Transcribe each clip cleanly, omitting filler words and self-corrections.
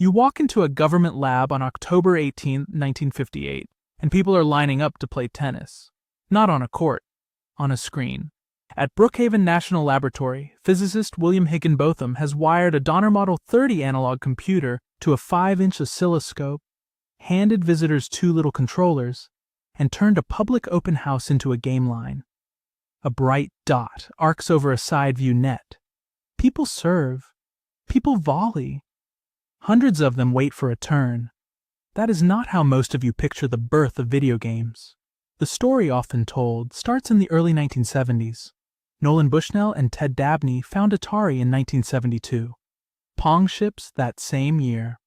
You walk into a government lab on October 18, 1958, and people are lining up to play tennis. Not on a court, on a screen. At Brookhaven National Laboratory, physicist William Higginbotham has wired a Donner Model 30 analog computer to a 5-inch oscilloscope, handed visitors 2 little controllers, and turned a public open house into a game line. A bright dot arcs over a side view net. People serve. People volley. Hundreds of them wait for a turn. That is not how most of you picture the birth of video games. The story often told starts in the early 1970s. Nolan Bushnell and Ted Dabney found Atari in 1972. Pong ships that same year.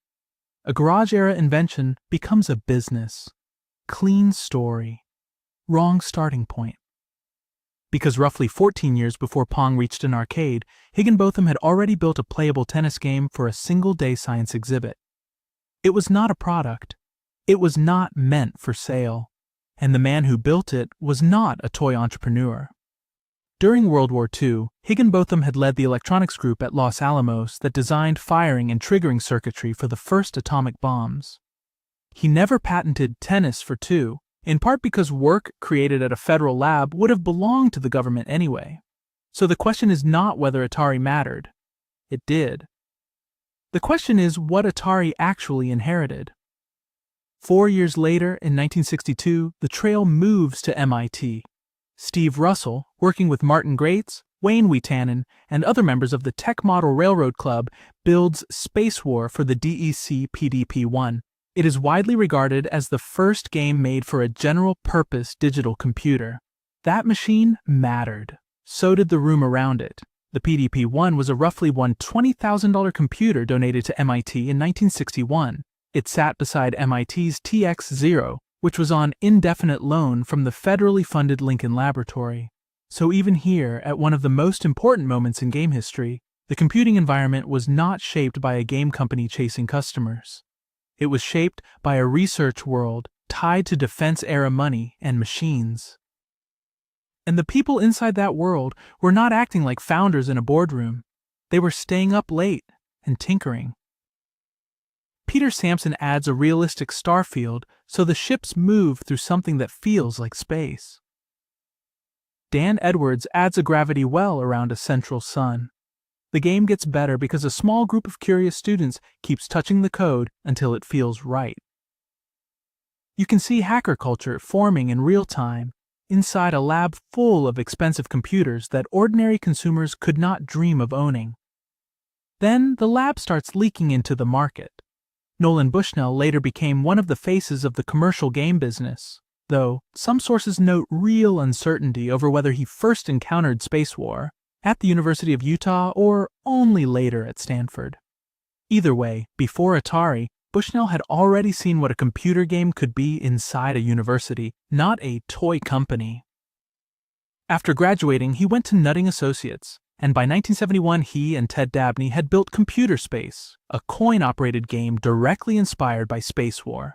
A garage-era invention becomes a business. Clean story. Wrong starting point. Because roughly 14 years before Pong reached an arcade, Higginbotham had already built a playable tennis game for a single-day science exhibit. It was not a product. It was not meant for sale. And the man who built it was not a toy entrepreneur. During World War II, Higginbotham had led the electronics group at Los Alamos that designed firing and triggering circuitry for the first atomic bombs. He never patented tennis for two, in part because work created at a federal lab would have belonged to the government anyway. So the question is not whether Atari mattered. It did. The question is what Atari actually inherited. 4 years later, in 1962, the trail moves to MIT. Steve Russell, working with Martin Graetz, Wayne Weetanen, and other members of the Tech Model Railroad Club, builds Spacewar for the DEC PDP-1. It is widely regarded as the first game made for a general-purpose digital computer. That machine mattered. So did the room around it. The PDP-1 was a roughly $20,000 computer donated to MIT in 1961. It sat beside MIT's TX-0, which was on indefinite loan from the federally funded Lincoln Laboratory. So even here, at one of the most important moments in game history, the computing environment was not shaped by a game company chasing customers. It was shaped by a research world tied to defense-era money and machines. And the people inside that world were not acting like founders in a boardroom. They were staying up late and tinkering. Peter Sampson adds a realistic star field so the ships move through something that feels like space. Dan Edwards adds a gravity well around a central sun. The game gets better because a small group of curious students keeps touching the code until it feels right. You can see hacker culture forming in real time inside a lab full of expensive computers that ordinary consumers could not dream of owning. Then the lab starts leaking into the market. Nolan Bushnell later became one of the faces of the commercial game business, though some sources note real uncertainty over whether he first encountered Spacewar at the University of Utah or only later at Stanford. Either way, before Atari, Bushnell had already seen what a computer game could be inside a university, not a toy company. After graduating, he went to Nutting Associates, and by 1971 he and Ted Dabney had built Computer Space, a coin-operated game directly inspired by Spacewar.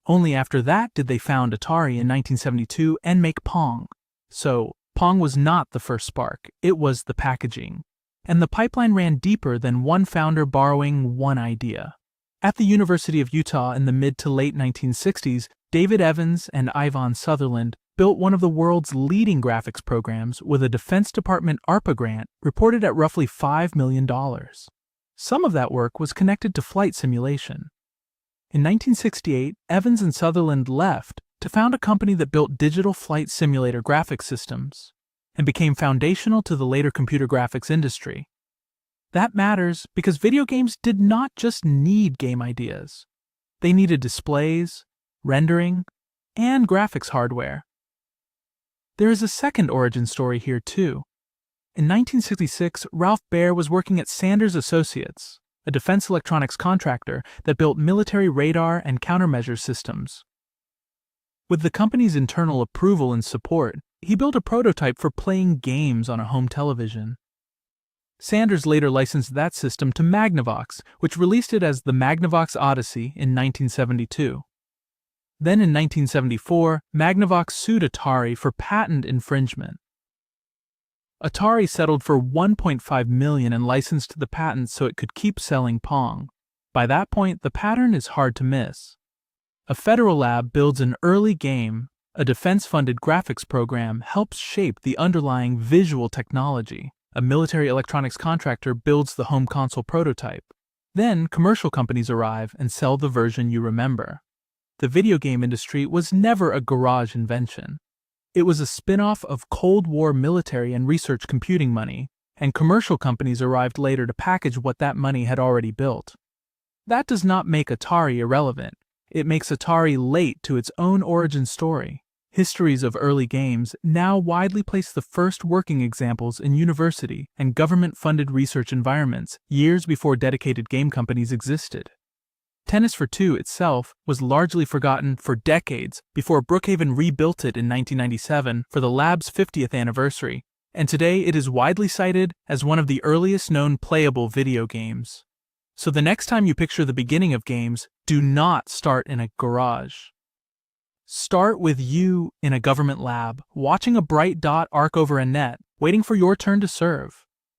Only after that did they found Atari in 1972 and make Pong. So, Pong was not the first spark, it was the packaging. And the pipeline ran deeper than one founder borrowing one idea. At the University of Utah in the mid to late 1960s, David Evans and Ivan Sutherland built one of the world's leading graphics programs with a Defense Department ARPA grant reported at roughly $5 million. Some of that work was connected to flight simulation. In 1968, Evans and Sutherland left to found a company that built digital flight simulator graphics systems and became foundational to the later computer graphics industry. That matters because video games did not just need game ideas. They needed displays, rendering, and graphics hardware. There is a second origin story here too. In 1966, Ralph Baer was working at Sanders Associates, a defense electronics contractor that built military radar and countermeasure systems. With the company's internal approval and support, he built a prototype for playing games on a home television. Sanders later licensed that system to Magnavox, which released it as the Magnavox Odyssey in 1972. Then in 1974, Magnavox sued Atari for patent infringement. Atari settled for $1.5 million and licensed the patent so it could keep selling Pong. By that point, the pattern is hard to miss. A federal lab builds an early game, a defense-funded graphics program helps shape the underlying visual technology. A military electronics contractor builds the home console prototype. Then, commercial companies arrive and sell the version you remember. The video game industry was never a garage invention. It was a spin-off of Cold War military and research computing money, and commercial companies arrived later to package what that money had already built. That does not make Atari irrelevant. It makes Atari late to its own origin story. Histories of early games now widely place the first working examples in university and government-funded research environments years before dedicated game companies existed. Tennis for Two itself was largely forgotten for decades before Brookhaven rebuilt it in 1997 for the lab's 50th anniversary, and today it is widely cited as one of the earliest known playable video games. So the next time you picture the beginning of games, do not start in a garage. Start with you in a government lab, watching a bright dot arc over a net, waiting for your turn to serve.